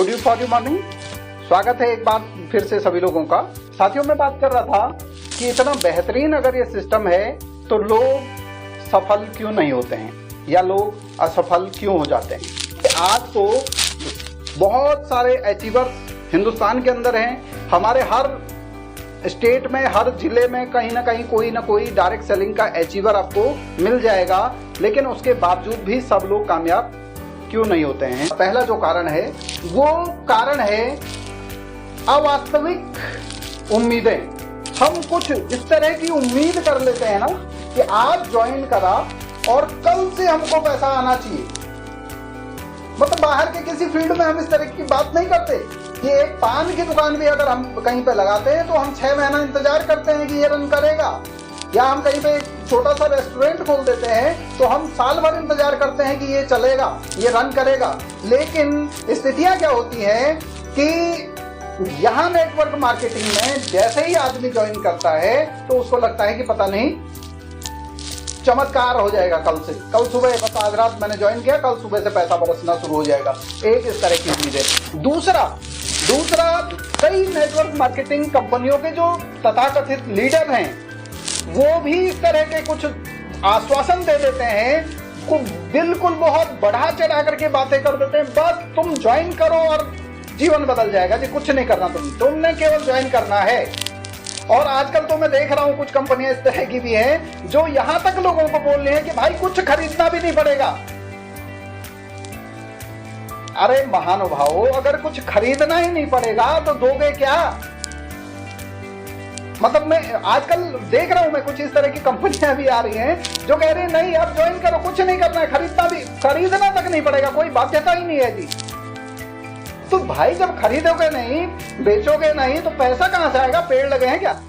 Good for you morning. स्वागत है एक बार फिर से सभी लोगों का। साथियों, मैं बात कर रहा था कि इतना बेहतरीन अगर ये सिस्टम है तो लोग सफल क्यों नहीं होते हैं या लोग असफल क्यों हो जाते हैं। आज तो बहुत सारे अचीवर्स हिंदुस्तान के अंदर हैं। हमारे हर स्टेट में, हर जिले में कहीं ना कहीं कोई ना कोई डायरेक्ट सेलिंग का अचीवर आपको मिल जाएगा, लेकिन उसके बावजूद भी सब लोग कामयाब क्यों नहीं होते हैं। पहला जो कारण है वो कारण है अवास्तविक उम्मीदें। हम कुछ इस तरह की उम्मीद कर लेते हैं ना कि आज ज्वाइन करा और कल से हमको पैसा आना चाहिए। मतलब बाहर के किसी फील्ड में हम इस तरह की बात नहीं करते कि एक पान की दुकान भी अगर हम कहीं पे लगाते हैं तो हम 6 महीना इंतजार करते हैं कि ये रन करेगा, या हम कहीं पे छोटा सा रेस्टोरेंट खोल देते हैं तो हम साल भर इंतजार करते हैं कि ये चलेगा, ये रन करेगा। लेकिन स्थितियां क्या होती हैं कि यहाँ नेटवर्क मार्केटिंग में जैसे ही आदमी ज्वाइन करता है तो उसको लगता है कि पता नहीं चमत्कार हो जाएगा कल से, कल सुबह, बस आज रात मैंने ज्वाइन किया, कल सुबह से पैसा बरसना शुरू हो जाएगा। एक इस तरह की उम्मीद है। दूसरा कई नेटवर्क मार्केटिंग कंपनियों के जो तथाकथित लीडर हैं वो भी इस तरह के कुछ आश्वासन दे देते हैं, को बिल्कुल बहुत बढ़ा चढ़ा करके बातें कर देते हैं। बस तुम ज्वाइन करो और जीवन बदल जाएगा जी, कुछ नहीं करना, तुमने केवल ज्वाइन करना है। और आजकल तो मैं देख रहा हूं कुछ कंपनियां इस तरह की भी हैं जो यहां तक लोगों को बोल रही हैं कि भाई कुछ खरीदना भी नहीं पड़ेगा। अरे महानुभावों, अगर कुछ खरीदना ही नहीं पड़ेगा तो दोगे क्या? मतलब मैं आजकल देख रहा हूं, मैं कुछ इस तरह की कंपनियां भी आ रही हैं जो कह रही है नहीं आप ज्वाइन करो, कुछ नहीं करना है, खरीदना तक नहीं पड़ेगा, कोई बाध्यता ही नहीं है जी। तो भाई जब खरीदोगे नहीं, बेचोगे नहीं तो पैसा कहां से आएगा? पेड़ लगे हैं क्या?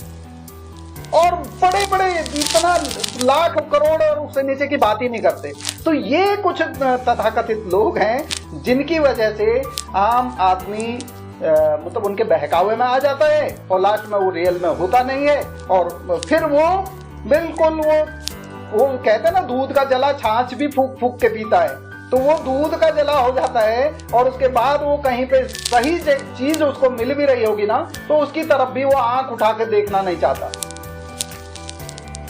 और बड़े बड़े इतना लाख करोड़ और उससे नीचे की बात ही नहीं करते। तो ये कुछ तथाकथित लोग हैं जिनकी वजह से आम आदमी मतलब उनके बहकावे में आ जाता है और लास्ट में वो रियल में होता नहीं है। और फिर वो बिल्कुल वो कहते हैं ना, दूध का जला छाछ भी फूक फूक के पीता है, तो वो दूध का जला हो जाता है। और उसके बाद वो कहीं पे सही चीज उसको मिल भी रही होगी ना तो उसकी तरफ भी वो आंख उठा के देखना नहीं चाहता।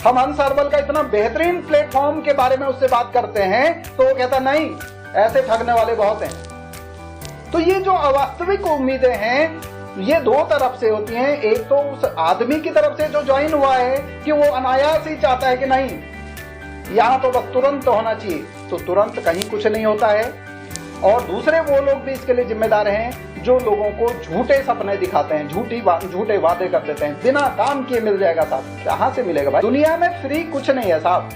हम हंस हर्बल का इतना बेहतरीन प्लेटफॉर्म के बारे में उससे बात करते हैं तो वो कहता नहीं, ऐसे ठगने वाले बहुत हैं। तो ये जो अवास्तविक उम्मीदें हैं ये दो तरफ से होती हैं। एक तो उस आदमी की तरफ से जो ज्वाइन हुआ है कि वो अनायास ही चाहता है कि नहीं यहाँ तो बस तुरंत होना चाहिए, तो तुरंत कहीं कुछ नहीं होता है। और दूसरे वो लोग भी इसके लिए जिम्मेदार हैं जो लोगों को झूठे सपने दिखाते हैं, झूठे वादे कर देते हैं, बिना काम किए मिल जाएगा। साहब कहाँ से मिलेगा भाई? दुनिया में फ्री कुछ नहीं है साहब।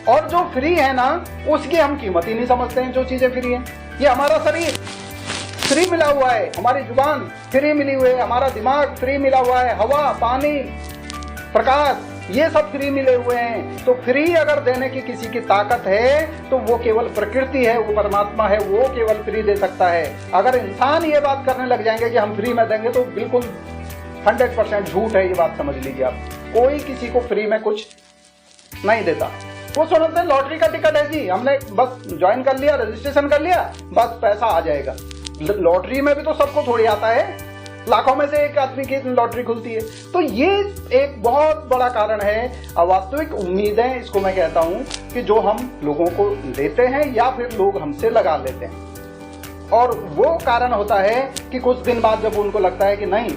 और जो फ्री है ना उसकी हम कीमत ही नहीं समझते हैं। जो चीजें फ्री है, ये हमारा शरीर फ्री मिला हुआ है, हमारी जुबान फ्री मिली हुई है, हमारा दिमाग फ्री मिला हुआ है, हवा, पानी, प्रकाश, ये सब फ्री मिले हुए हैं। तो फ्री अगर देने की किसी की ताकत है तो वो केवल प्रकृति है, वो परमात्मा है, वो केवल फ्री दे सकता है। अगर इंसान ये बात करने लग जाएंगे कि हम फ्री में देंगे तो बिल्कुल 100% झूठ है। ये बात समझ लीजिए आप, कोई किसी को फ्री में कुछ नहीं देता। वो समझते हैं लॉटरी का टिकट है जी, हमने बस ज्वाइन कर लिया, रजिस्ट्रेशन कर लिया, बस पैसा आ जाएगा। लॉटरी में भी तो सबको थोड़ी आता है, लाखों में से एक आदमी की लॉटरी खुलती है। तो ये एक बहुत बड़ा कारण है अवास्तविक उम्मीदें, इसको मैं कहता हूं कि जो हम लोगों को देते हैं या फिर लोग हमसे लगा लेते हैं। और वो कारण होता है कि कुछ दिन बाद जब उनको लगता है कि नहीं,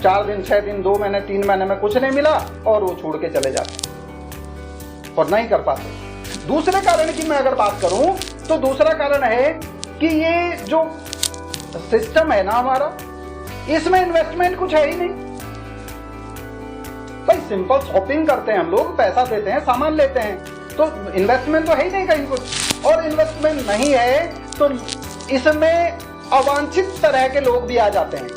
4 दिन, 6 दिन, 2 महीने, 3 महीने में कुछ नहीं मिला और वो छोड़ के चले जाते हैं और नहीं कर पाते। दूसरे कारण की मैं अगर बात करूं तो दूसरा कारण है कि ये जो सिस्टम है ना हमारा, इसमें इन्वेस्टमेंट कुछ है ही नहीं। भाई सिंपल शॉपिंग करते हैं हम लोग, पैसा देते हैं, सामान लेते हैं, तो इन्वेस्टमेंट तो है ही नहीं कहीं कुछ। और इन्वेस्टमेंट नहीं है तो इसमें अवांछित तरह के लोग भी आ जाते हैं।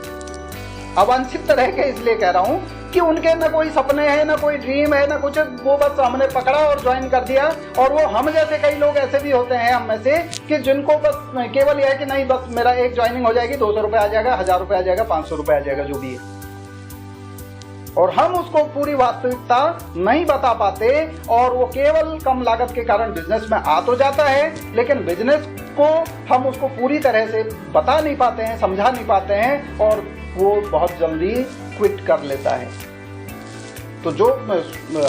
अवांछित तरह के इसलिए कह रहा हूं कि उनके ना कोई सपने हैं, ना कोई ड्रीम है, ना कुछ, वो बस हमने पकड़ा और ज्वाइन कर दिया। और वो हम जैसे कई लोग ऐसे भी होते हैं हम में से कि जिनको बस केवल यह है कि नहीं बस मेरा एक ज्वाइनिंग हो जाएगी, 200 रुपए आ जाएगा, 1000 रुपए आ जाएगा, 500 रुपए आ जाएगा, जो भी है। और हम उसको पूरी वास्तविकता नहीं बता पाते और वो केवल कम लागत के कारण बिजनेस में आ तो जाता है, लेकिन बिजनेस उसको हम उसको पूरी तरह से बता नहीं पाते हैं, समझा नहीं पाते हैं और वो बहुत जल्दी क्विट कर लेता है। तो जो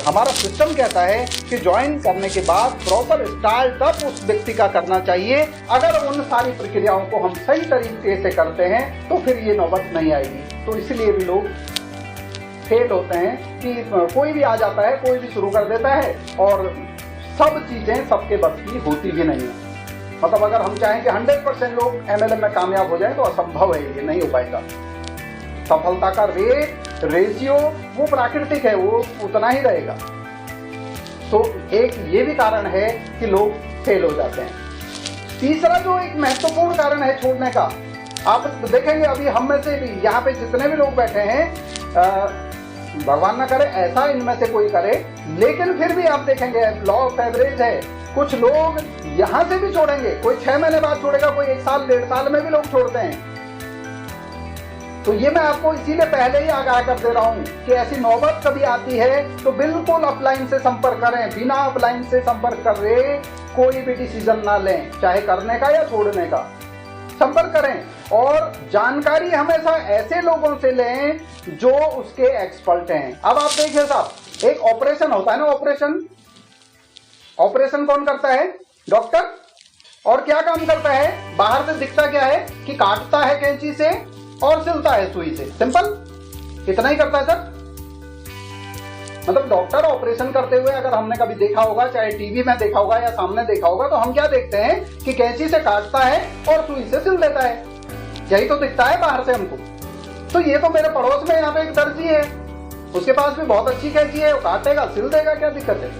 हमारा सिस्टम कहता है कि ज्वाइन करने के बाद प्रॉपर स्टार्टअप उस व्यक्ति का करना चाहिए। अगर उन सारी प्रक्रियाओं को हम सही तरीके से करते हैं तो फिर ये नौबत नहीं आएगी। तो इसलिए भी लोग फेल होते हैं कि कोई भी आ जाता है, कोई भी शुरू कर देता है और सब चीज़ें सबके बस की होती भी नहीं है। मतलब अगर हम चाहें कि 100% लोग MLM में कामयाब हो जाए तो असंभव है, ये नहीं हो पाएगा। सफलता का रेशियो वो प्राकृतिक है, वो उतना ही रहेगा। तो एक ये भी कारण है कि लोग फेल हो जाते हैं। तीसरा जो एक महत्वपूर्ण कारण है छोड़ने का, आप देखेंगे अभी हम में से भी यहाँ पे जितने भी लोग बैठे हैं, भगवान ना करे ऐसा इनमें से कोई करे, लेकिन फिर भी आप देखेंगे लॉ ऑफ एवरेज है, कुछ लोग यहाँ से भी छोड़ेंगे, कोई 6 महीने बाद छोड़ेगा, कोई 1 साल 1.5 साल में भी लोग छोड़ते हैं। तो ये मैं आपको इसीलिए पहले ही आगाह कर दे रहा हूं कि ऐसी नौबत कभी आती है तो बिल्कुल अपलाइन से संपर्क करें, बिना अपलाइन से संपर्क करे कोई भी डिसीजन ना लें, चाहे करने का या छोड़ने का। संपर्क करें और जानकारी हमेशा ऐसे लोगों से लें जो उसके एक्सपर्ट हैं। अब आप देखिए साहब, एक ऑपरेशन होता है ना, ऑपरेशन कौन करता है? डॉक्टर। और क्या काम करता है? बाहर से दिखता क्या है कि काटता है कैंची से और सिलता है सुई से, सिंपल, इतना ही करता है सर। मतलब डॉक्टर ऑपरेशन करते हुए अगर हमने कभी देखा होगा, चाहे टीवी में देखा होगा या सामने देखा होगा, तो हम क्या देखते हैं कि कैंची से काटता है और सुई से सिल देता है, यही तो दिखता है बाहर से हमको। तो ये तो मेरे पड़ोस में यहाँ पे एक दर्जी है, उसके पास भी बहुत अच्छी कैंची है, वो काटेगा सिल देगा, क्या दिक्कत है?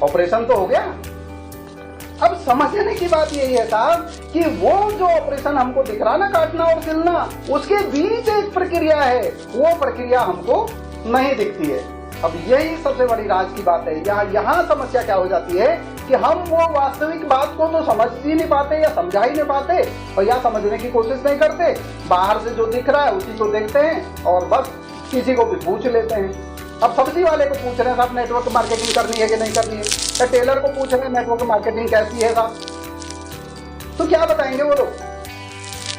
ऑपरेशन तो हो गया। अब समझने की बात यही है साहब कि वो जो ऑपरेशन हमको दिख रहा ना, काटना और सिलना, उसके बीच एक प्रक्रिया है, वो प्रक्रिया हमको नहीं दिखती है। अब यही सबसे बड़ी राज की बात है। यहाँ समस्या क्या हो जाती है कि हम वो वास्तविक बात को तो समझ ही नहीं पाते या समझा ही नहीं पाते और या समझने की कोशिश नहीं करते। बाहर से जो दिख रहा है उसी को देखते हैं और बस किसी को भी पूछ लेते हैं। अब सब्जी वाले को पूछ रहे हैं साहब नेटवर्क मार्केटिंग करनी है कि नहीं करनी है, या टेलर को पूछ रहे हैं नेटवर्क मार्केटिंग कैसी है साहब, तो क्या बताएंगे वो लोग?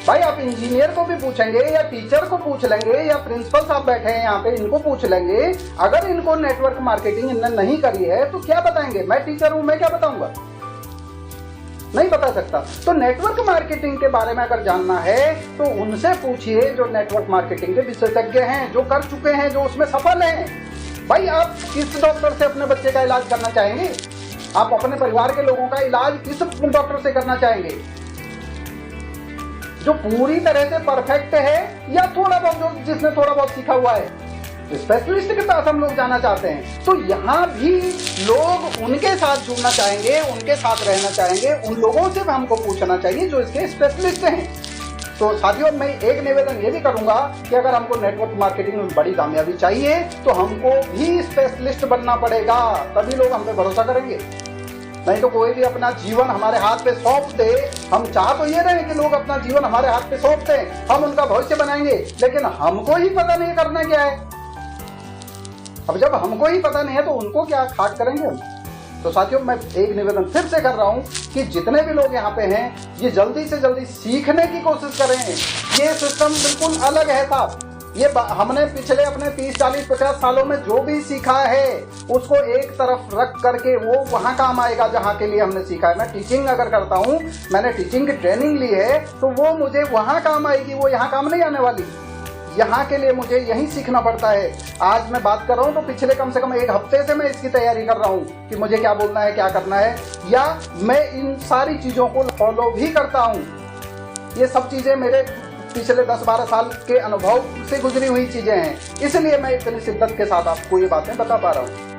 भाई आप इंजीनियर को भी पूछेंगे या टीचर को पूछ लेंगे या प्रिंसिपल साहब बैठे हैं यहाँ पे, इनको पूछ लेंगे, अगर इनको नेटवर्क मार्केटिंग इन्होंने नहीं करी है तो क्या बताएंगे? मैं टीचर हूं, मैं क्या बताऊंगा? नहीं बता सकता। तो नेटवर्क मार्केटिंग के बारे में अगर जानना है तो उनसे पूछिए जो नेटवर्क मार्केटिंग के विशेषज्ञ हैं, जो कर चुके हैं, जो उसमें सफल हैं। भाई आप किस डॉक्टर से अपने बच्चे का इलाज करना चाहेंगे? आप अपने परिवार के लोगों का इलाज किस डॉक्टर से करना चाहेंगे? जो पूरी तरह से परफेक्ट है या थोड़ा बहुत, जिसने थोड़ा बहुत सीखा हुआ है? स्पेशलिस्ट के पास हम लोग जाना चाहते हैं। तो यहाँ भी लोग उनके साथ जुड़ना चाहेंगे, उनके साथ रहना चाहेंगे, उन लोगों से हमको पूछना चाहिए जो इसके स्पेशलिस्ट हैं। तो साथियों, मैं एक निवेदन ये भी करूंगा कि अगर हमको नेटवर्क मार्केटिंग में बड़ी कामयाबी चाहिए तो हमको भी स्पेशलिस्ट बनना पड़ेगा, तभी लोग हम पे भरोसा करेंगे। नहीं तो कोई भी अपना जीवन हमारे हाथ पे सौंप दे, हम चाह तो ये रहे कि लोग अपना जीवन हमारे हाथ पे सौंप दें, हम उनका भविष्य बनाएंगे, लेकिन हमको ही पता नहीं करना क्या है। अब जब हमको ही पता नहीं है तो उनको क्या खाट करेंगे हम? तो साथियों, मैं एक निवेदन फिर से कर रहा हूं कि जितने भी लोग यहाँ पे हैं, ये जल्दी से जल्दी सीखने की कोशिश करें। ये सिस्टम बिल्कुल अलग है साहब। ये हमने पिछले अपने 30, 40, 50 सालों में जो भी सीखा है उसको एक तरफ रख करके वो वहाँ काम आएगा जहाँ के लिए हमने सीखा है। मैं टीचिंग अगर करता हूँ, मैंने टीचिंग की ट्रेनिंग ली है, तो वो मुझे वहाँ काम आएगी, वो यहाँ काम नहीं आने वाली। यहाँ के लिए मुझे यही सीखना पड़ता है। आज मैं बात कर रहा हूँ तो पिछले कम से कम 1 हफ्ते से मैं इसकी तैयारी कर रहा हूँ कि मुझे क्या बोलना है, क्या करना है, या मैं इन सारी चीज़ों को फॉलो भी करता हूँ। ये सब चीज़ें मेरे पिछले 10-12 साल के अनुभव से गुजरी हुई चीज़ें हैं, इसलिए मैं इतनी शिद्दत के साथ आपको ये बातें बता पा रहा हूँ।